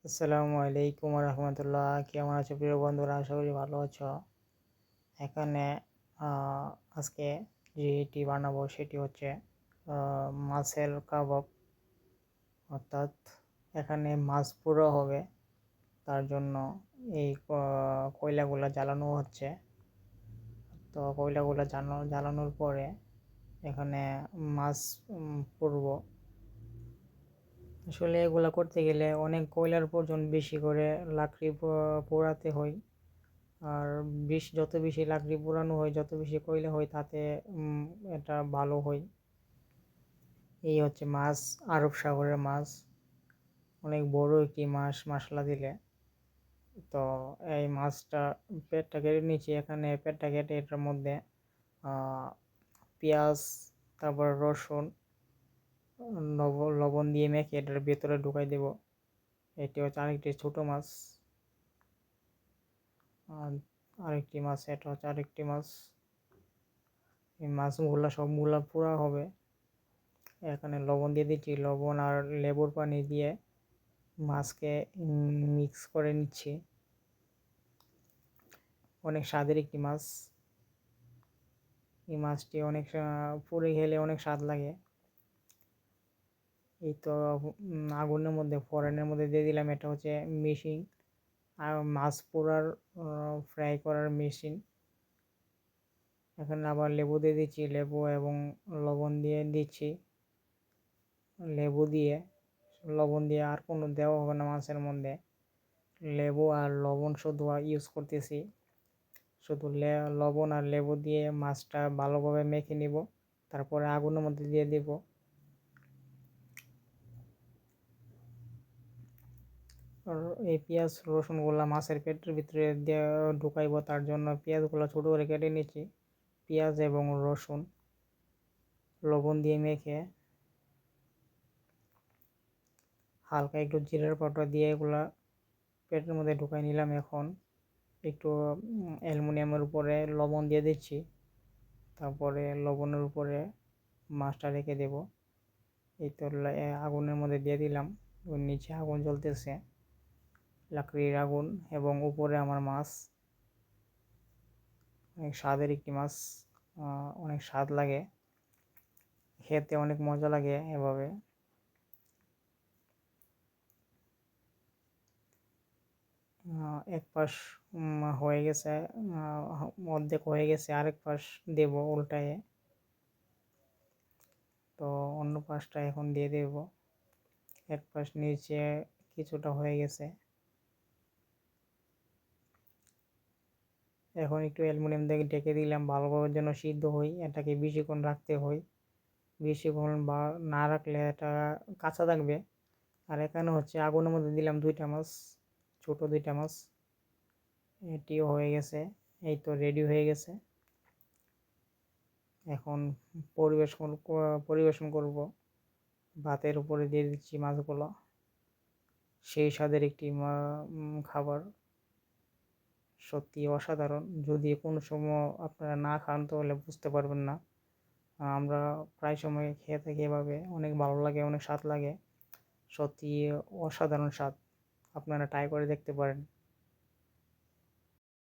আসসালামু আলাইকুম রহমতুল্লাহ। কেমন আছো প্রিয় বন্ধুরা? আশা করি ভালো আছো। এখানে আজকে যেটি বানাবো সেটি হচ্ছে মাছের কাবাব, অর্থাৎ এখানে মাছ পুরো হবে। তার জন্য এই কয়লাগুলো জ্বালানো হচ্ছে। তো কয়লাগুলো জ্বালানোর পরে এখানে মাছ পুরবো। আসলে এগুলা করতে গেলে অনেক কয়লার প্রয়োজন, বেশি করে লাকড়ি পোড়াতে হয়। আর যত বেশি লাকড়ি পোড়ানো হয়, যত বেশি কয়লা হয়, তাতে এটা ভালো হয়। এই হচ্ছে মাছ, আরব সাগরের মাছ, অনেক বড় একটি মাছ মশলা দিলে। তো এই মাছটা পেটটা কেটে নিচ্ছি। এখানে পেটটা কেটে এটার মধ্যে পেঁয়াজ, তারপর রসুন, লবণ দিয়ে মেখে এটার ভেতরে ঢুকাই দেব। এটি হচ্ছে আরেকটি ছোট মাছ। আরেকটি মাছ, এটা হচ্ছে আরেকটি মাছ। এই মাছগুলো সবগুলা পোড়া হবে। এখানে লবণ দিয়ে দিচ্ছি, লবণ আর লেবুর পানি দিয়ে মাছকে মিক্স করে নিচ্ছি। অনেক স্বাদের একটি মাছ। এই মাছটি অনেক পুড়ে খেলে অনেক স্বাদ লাগে। এই তো আগুনের মধ্যে, ফোড়নের মধ্যে দিয়ে দিলাম। এটা হচ্ছে মেশিন, আর মাছ পোড়ার ফ্রাই করার মেশিন। এখানে আবার লেবু দিয়ে দিচ্ছি, লেবু এবং লবণ দিয়ে দিচ্ছি। লেবু দিয়ে, লবণ দিয়ে আর কোনো দেওয়া হবে না মাছের মধ্যে। লেবু আর লবণ শুধু ইউজ করতেছি। শুধু লবণ আর লেবু দিয়ে মাছটা ভালোভাবে মেখে নিব, তারপরে আগুনের মধ্যে দিয়ে দেব। আর এই পেঁয়াজ রসুনগুলো মাছের পেটের ভিতরে দিয়ে ঢুকাইব, তার জন্য পেঁয়াজগুলো ছোটো করে কেটে নিচ্ছি। পেঁয়াজ এবং রসুন লবণ দিয়ে মেখে হালকা একটু জিরার পাউডার দিয়ে এগুলা পেটের মধ্যে ঢুকাই নিলাম। এখন একটু অ্যালুমিনিয়ামের উপরে লবণ দিয়ে দিচ্ছি, তারপরে লবণের উপরে মাছটা রেখে দেব। এই তো আগুনের মধ্যে দিয়ে দিলাম। ওর নিচে আগুন জ্বলতেছে, লাকড়ির আগুন, এবং উপরে আমার মাছ। অনেক স্বাদের একটি মাছ, অনেক স্বাদ লাগে, খেতে অনেক মজা লাগে এভাবে। এক পাশ হয়ে গেছে, অর্ধেক হয়ে গেছে, আরেক পাশ দেব উল্টায়ে। তো অন্য পাশটা এখন দিয়ে দেব। এক পাশ নিচে কিছুটা হয়ে গেছে। এখন একটু অ্যালুমিনিয়াম দিয়ে ঢেকে দিলাম, ভালোভাবে যেন সিদ্ধ হয়। এটাকে বেশিক্ষণ রাখতে হয়, বেশিক্ষণ বা না রাখলে এটা কাঁচা থাকবে। আর এখানে হচ্ছে আগুনের মধ্যে দিলাম 2টা মাছ, ছোট 2টা মাছ। এটিও হয়ে গেছে। এই তো রেডি হয়ে গেছে। এখন পরিবেশন করব। ভাতের উপরে দিয়ে দিচ্ছি মাছগুলো। সেই স্বাদের একটি খাবার, সত্যি অসাধারণ। যদি কোনো সময় আপনারা না খান তাহলে বুঝতে পারবেন না। আমরা প্রায় সময় খেয়ে থাকি এভাবে, অনেক ভালো লাগে, অনেক স্বাদ লাগে। সত্যি অসাধারণ স্বাদ। আপনারা ট্রাই করে দেখতে পারেন।